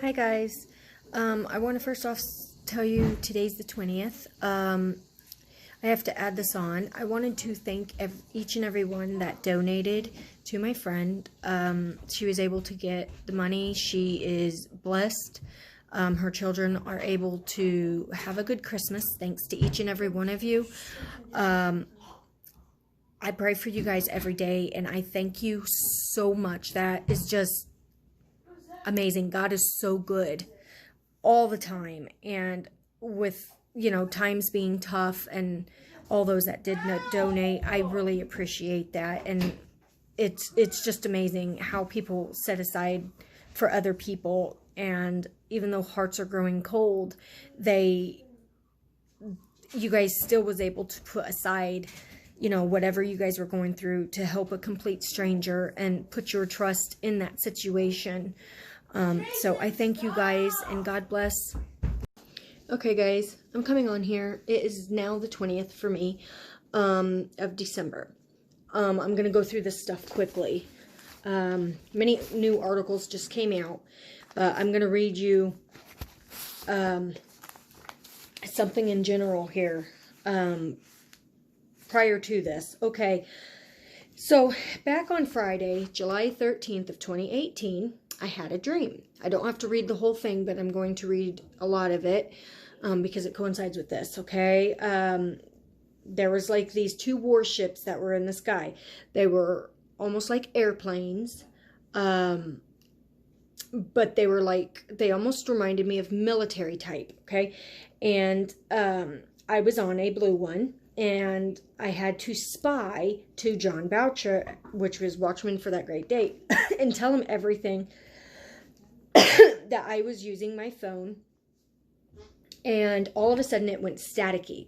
Hi guys. I want to first off tell you today's the 20th. I have to add this on. I wanted to thank each and every one that donated to my friend. She was able to get the money. She is blessed. Her children are able to have a good Christmas thanks to each and every one of you. I pray for you guys every day, and I thank you so much. That is just amazing. God is so good all the time, and with, you know, times being tough and all those that did not donate, I really appreciate that. And it's just amazing how people set aside for other people, and even though hearts are growing cold, you guys still was able to put aside, you know, whatever you guys were going through to help a complete stranger and put your trust in that situation. So I thank you guys, and God bless. Okay guys, I'm coming on here. It is now the 20th for me, of December. I'm going to go through this stuff quickly. Many new articles just came out. I'm going to read you, something in general here, prior to this. Okay, so back on Friday, July 13th of 2018, I had a dream. I don't have to read the whole thing, but I'm going to read a lot of it, because it coincides with this, okay? There was like these two warships that were in the sky. They were almost like airplanes, but they were like, they almost reminded me of military type, okay? And I was on a blue one, and I had to spy to John Boucher, which was Watchman for That Great Day, and tell him everything that I was using my phone. And all of a sudden it went staticky,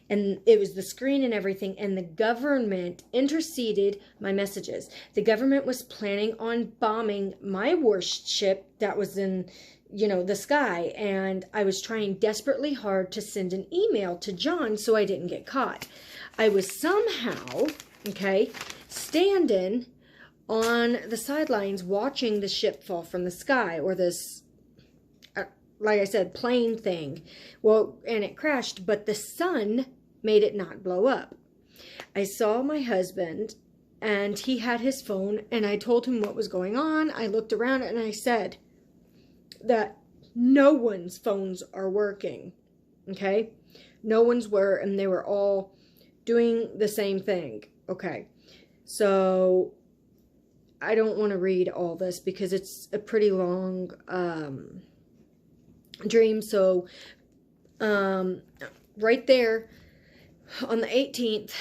and it was the screen and everything, and the government interceded my messages. The government was planning on bombing my warship that was in, you know, the sky, and I was trying desperately hard to send an email to John so I didn't get caught. I was somehow, okay, standing on the sidelines watching the ship fall from the sky, or this, like I said, plane thing. Well, and it crashed, but the sun made it not blow up. I saw my husband, and he had his phone, and I told him what was going on. I looked around, and I said that no one's phones are working, okay? No one's were, and they were all doing the same thing, okay? So I don't want to read all this because it's a pretty long dream. So right there on the 18th,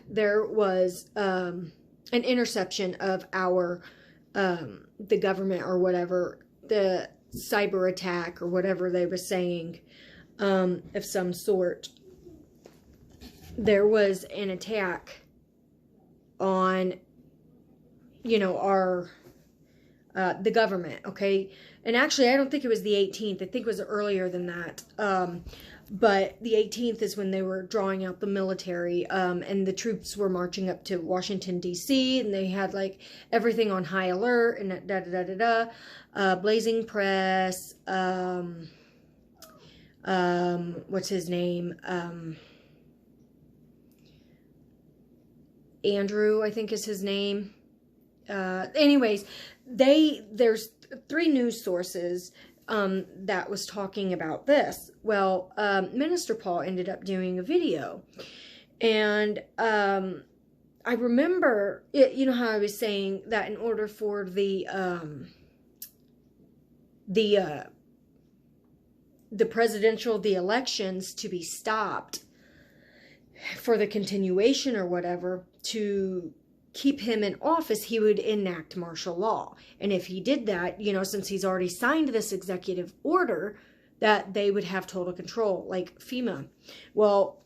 there was an interception of our the government, or whatever, the cyber attack or whatever they were saying, of some sort. There was an attack on, you know, our the government, okay? And actually, I don't think it was the 18th. I think it was earlier than that. But the 18th is when they were drawing out the military, and the troops were marching up to Washington, D.C., and they had, like, everything on high alert, and Blazing Press, what's his name? Andrew, I think is his name. Anyways, there's 3 news sources that was talking about this. Well, Minister Paul ended up doing a video, and I remember it, you know how I was saying that in order for the elections to be stopped for the continuation or whatever, to keep him in office, he would enact martial law. And if he did that, you know, since he's already signed this executive order, that they would have total control, like FEMA. Well,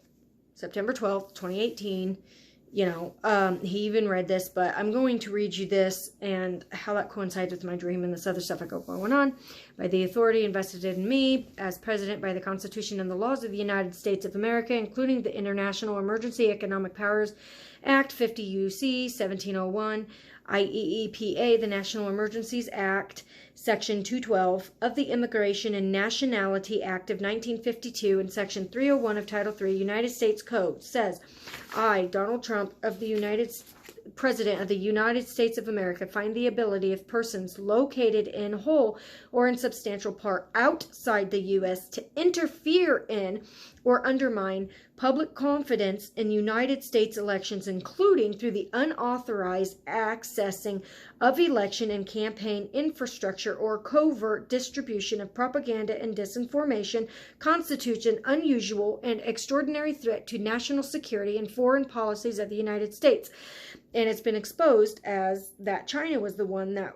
September 12th, 2018, you know, he even read this, but I'm going to read you this and how that coincides with my dream and this other stuff I got going on. By the authority invested in me as president by the Constitution and the laws of the United States of America, including the International Emergency Economic Powers Act 50 U.C. 1701, IEEPA, the National Emergencies Act, Section 212 of the Immigration and Nationality Act of 1952, and Section 301 of Title III United States Code says, I, Donald Trump, President of the United States of America, find the ability of persons located in whole or in substantial part outside the U.S. to interfere in or undermine public confidence in United States elections, including through the unauthorized accessing of election and campaign infrastructure or covert distribution of propaganda and disinformation, constitutes an unusual and extraordinary threat to national security and foreign policies of the United States. And it's been exposed as that China was the one that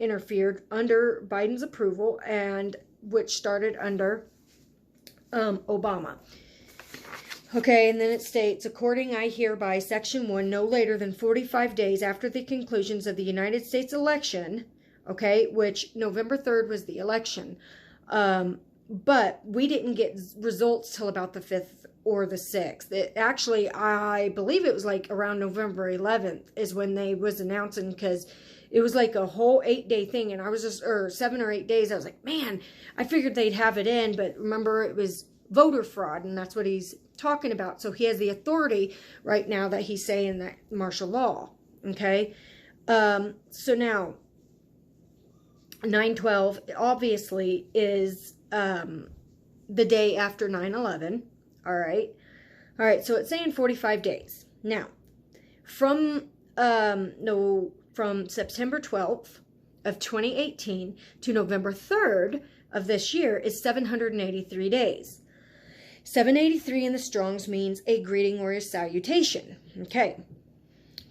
interfered under Biden's approval, and which started under Obama. Okay, and then it states, according I hereby, Section 1, no later than 45 days after the conclusions of the United States election, okay, which November 3rd was the election, but we didn't get results till about the 5th or the 6th. It actually, I believe it was like around November 11th is when they was announcing, because it was like a whole 8-day thing, and I was just, or 7 or 8 days, I was like, man, I figured they'd have it in, but remember, it was voter fraud, and that's what he's talking about. So he has the authority right now that he's saying that martial law, okay? So now, 9/12 obviously is the day after 9/11, all right? All right, so it's saying 45 days. Now, from September 12th of 2018 to November 3rd of this year is 783 days. 783 in the Strong's means a greeting or a salutation. Okay.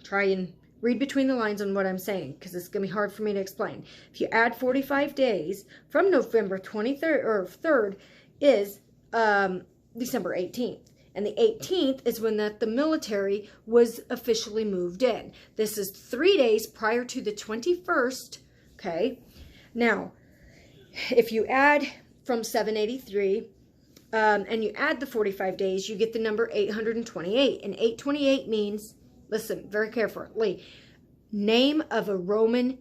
Try and read between the lines on what I'm saying, because it's going to be hard for me to explain. If you add 45 days from November 23rd or 3rd is December 18th. And the 18th is when the military was officially moved in. This is 3 days prior to the 21st. Okay. Now, if you add from 783 and you add the 45 days, you get the number 828. And 828 means, listen very carefully, name of a Roman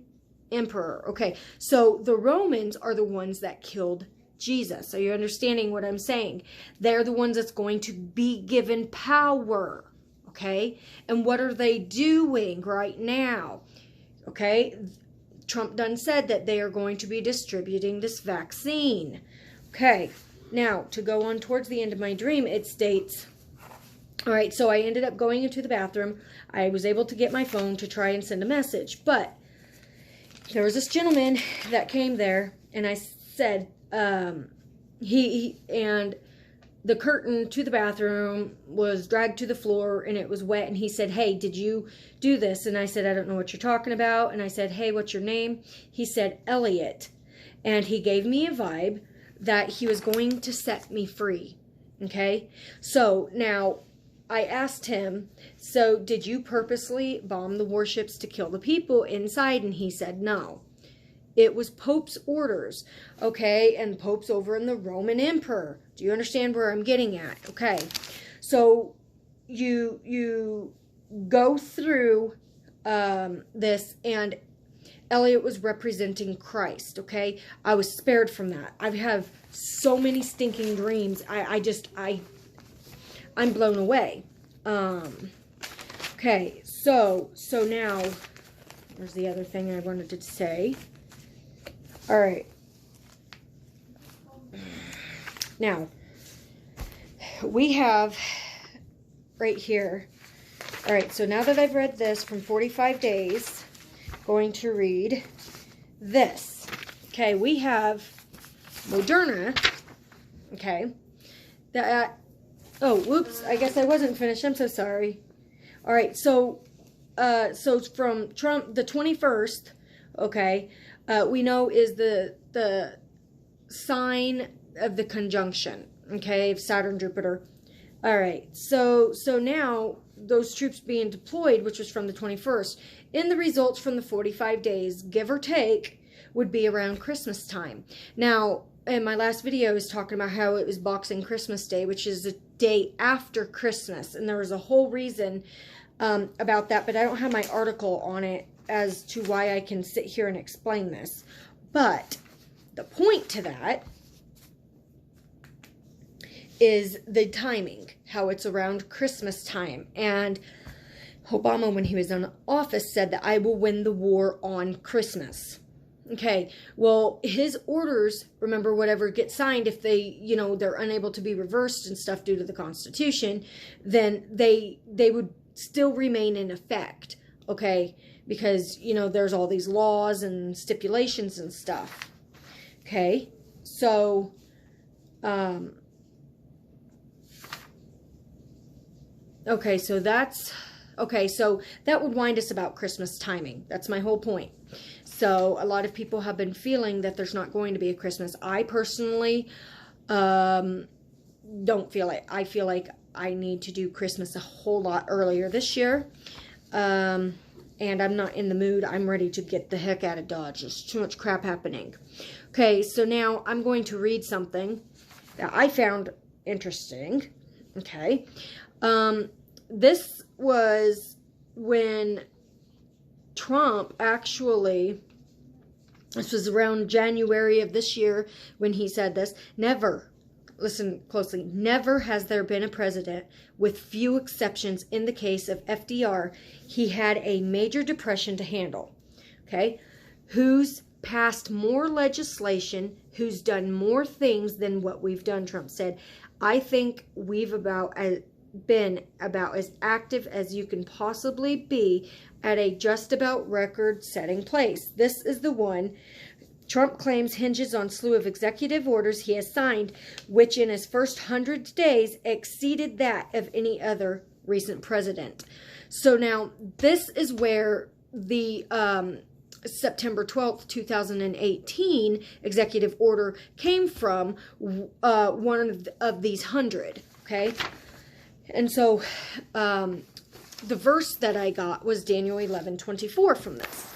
emperor. Okay, so the Romans are the ones that killed Jesus. So you're understanding what I'm saying? They're the ones that's going to be given power. Okay, and what are they doing right now? Okay, Trump done said that they are going to be distributing this vaccine. Okay, now to go on towards the end of my dream, it states, all right, so I ended up going into the bathroom. I was able to get my phone to try and send a message, but there was this gentleman that came there, and I said, he and the curtain to the bathroom was dragged to the floor, and it was wet, and he said, hey, did you do this? And I said, I don't know what you're talking about. And I said, hey, what's your name? He said, Elliot. And he gave me a vibe that he was going to set me free. Okay, so now I asked him, so did you purposely bomb the warships to kill the people inside? And he said, no. It was Pope's orders, okay? And Pope's over in the Roman Emperor. Do you understand where I'm getting at? Okay, so you go through this, and Elliot was representing Christ, okay? I was spared from that. I have so many stinking dreams. I'm blown away. Okay, so now, there's the other thing I wanted to say. All right. Now, we have right here. All right, so now that I've read this from 45 days, going to read this. Okay, we have Moderna. Okay. Oh, whoops, I guess I wasn't finished. I'm so sorry. All right, so from Trump, the 21st, okay, we know is the sign of the conjunction, okay, of Saturn, Jupiter. All right, so now those troops being deployed, which was from the 21st, in the results from the 45 days, give or take, would be around Christmas time. Now, in my last video, I was talking about how it was Boxing Christmas Day, which is the day after Christmas, and there was a whole reason about that, but I don't have my article on it as to why I can sit here and explain this. But the point to that is the timing, how it's around Christmas time. And Obama, when he was in office, said that I will win the war on Christmas. Okay, well, his orders, remember, whatever gets signed, if they, you know, they're unable to be reversed and stuff due to the Constitution, then they would still remain in effect, okay? Because, you know, there's all these laws and stipulations and stuff. Okay, so, okay, so that's, okay, so that would wind us about Christmas timing. That's my whole point. So a lot of people have been feeling that there's not going to be a Christmas. I personally don't feel it. I feel like I need to do Christmas a whole lot earlier this year. And I'm not in the mood. I'm ready to get the heck out of Dodge. There's too much crap happening. Okay, so now I'm going to read something that I found interesting. Okay. This was when Trump actually, this was around January of this year when he said this, never, listen closely, never has there been a president, with few exceptions in the case of FDR, he had a major depression to handle, okay, who's passed more legislation, who's done more things than what we've done, Trump said. I think we've been about as active as you can possibly be at a just about record-setting place. This is the one Trump claims hinges on slew of executive orders he has signed, which in his first 100 days exceeded that of any other recent president. So now this is where the September 12th, 2018 executive order came from, one of these 100, okay? And so the verse that I got was Daniel 11:24 from this.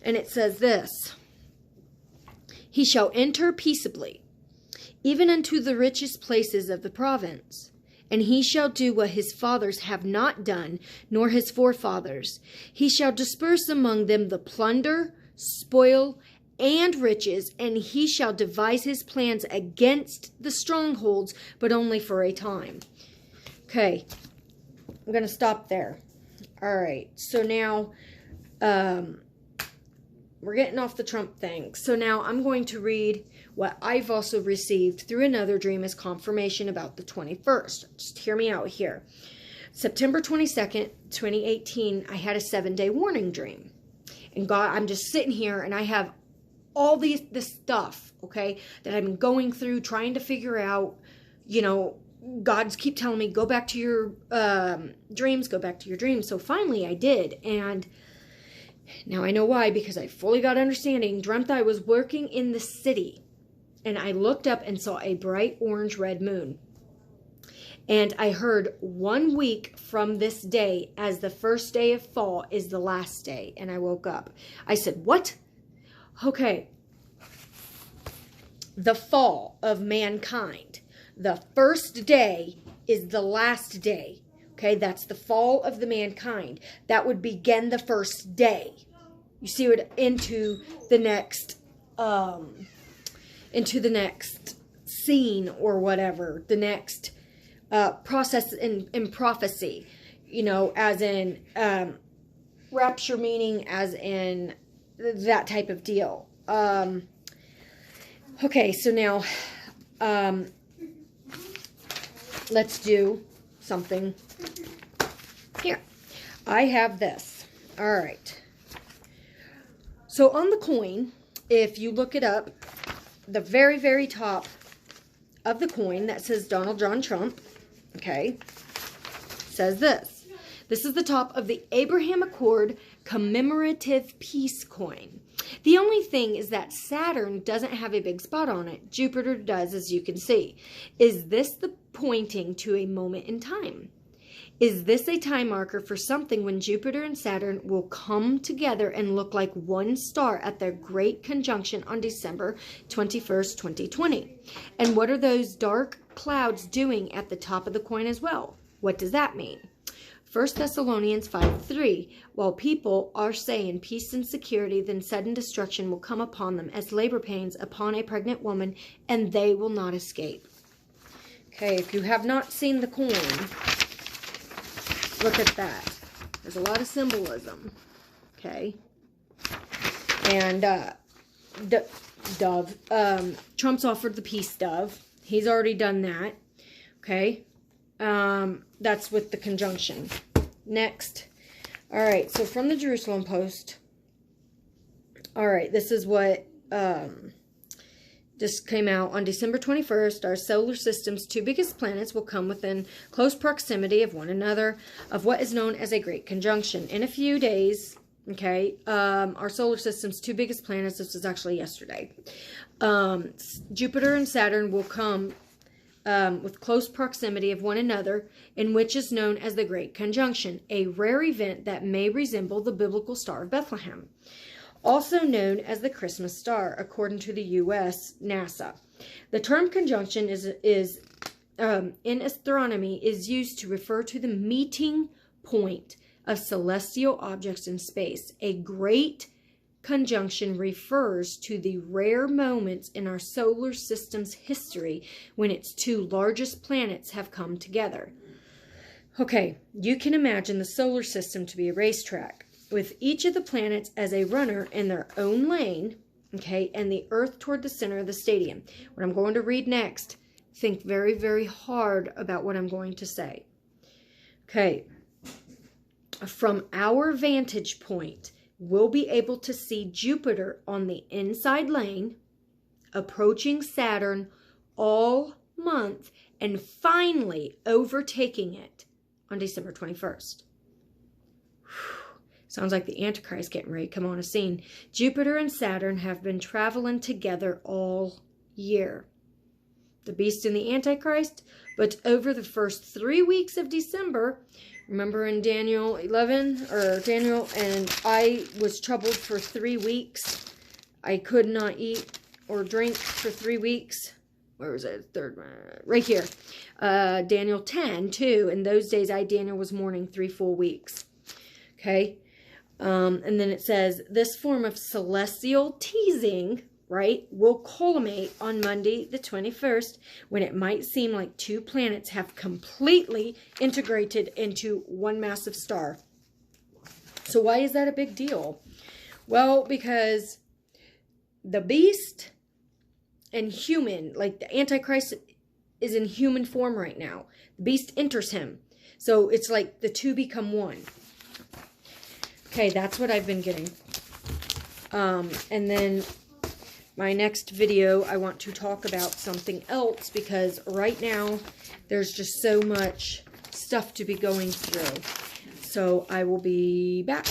And it says this, he shall enter peaceably, even unto the richest places of the province. And he shall do what his fathers have not done, nor his forefathers. He shall disperse among them the plunder, spoil, and riches, and he shall devise his plans against the strongholds, but only for a time. Okay, I'm going to stop there. All right, so now we're getting off the Trump thing. So now I'm going to read what I've also received through another dream as confirmation about the 21st. Just hear me out here. September 22nd, 2018, I had a 7-day warning dream. And God, I'm just sitting here and I have all this stuff, okay, that I've been going through, trying to figure out, you know, God's keep telling me, go back to your dreams, go back to your dreams. So finally I did. And now I know why, because I fully got understanding. Dreamt I was working in the city. And I looked up and saw a bright orange red moon. And I heard 1 week from this day as the first day of fall is the last day. And I woke up. I said, what? Okay. The fall of mankind. The first day is the last day. Okay, that's the fall of the mankind. That would begin the first day. You see what into the next scene or whatever, the next process in prophecy, you know, as in rapture, meaning as in that type of deal. Okay, so now let's do something here. I have this. All right. So on the coin, if you look it up, the very, very top of the coin that says Donald John Trump, okay, says this. This is the top of the Abraham Accord commemorative peace coin. The only thing is that Saturn doesn't have a big spot on it. Jupiter does, as you can see. Is this the pointing to a moment in time? Is this a time marker for something when Jupiter and Saturn will come together and look like one star at their great conjunction on December 21st, 2020? And what are those dark clouds doing at the top of the coin as well? What does that mean? 1 Thessalonians 5:3. While people are saying peace and security, then sudden destruction will come upon them as labor pains upon a pregnant woman, and they will not escape. Okay, if you have not seen the coin, look at that. There's a lot of symbolism. Okay. And dove. Trump's offered the peace dove. He's already done that. Okay. That's with the conjunction. Next. All right. So from the Jerusalem Post. All right. This is what just came out on December 21st. Our solar system's two biggest planets will come within close proximity of one another of what is known as a great conjunction. In a few days, okay, our solar system's two biggest planets, this was actually yesterday, Jupiter and Saturn will come with close proximity of one another, in which is known as the Great Conjunction, a rare event that may resemble the biblical Star of Bethlehem, also known as the Christmas star, according to the U.S. NASA. The term conjunction is in astronomy is used to refer to the meeting point of celestial objects in space. A great conjunction refers to the rare moments in our solar system's history when its two largest planets have come together. Okay, you can imagine the solar system to be a racetrack, with each of the planets as a runner in their own lane, okay, and the Earth toward the center of the stadium. What I'm going to read next, think very, very hard about what I'm going to say. Okay, from our vantage point, we'll be able to see Jupiter on the inside lane, approaching Saturn all month, and finally overtaking it on December 21st. Sounds like the Antichrist getting ready to come on a scene. Jupiter and Saturn have been traveling together all year. The beast and the Antichrist, but over the first 3 weeks of December, remember in Daniel 11, or Daniel, and I was troubled for 3 weeks. I could not eat or drink for 3 weeks. Where was it? Third one. Right here. Daniel 10, too. In those days, Daniel, was mourning 3 full weeks. Okay. And then it says, this form of celestial teasing, right, will culminate on Monday the 21st, when it might seem like two planets have completely integrated into one massive star. So why is that a big deal? Well, because the beast and human, like the Antichrist is in human form right now. The beast enters him. So it's like the two become one. Okay, that's what I've been getting. And then my next video, I want to talk about something else, because right now there's just so much stuff to be going through. So I will be back.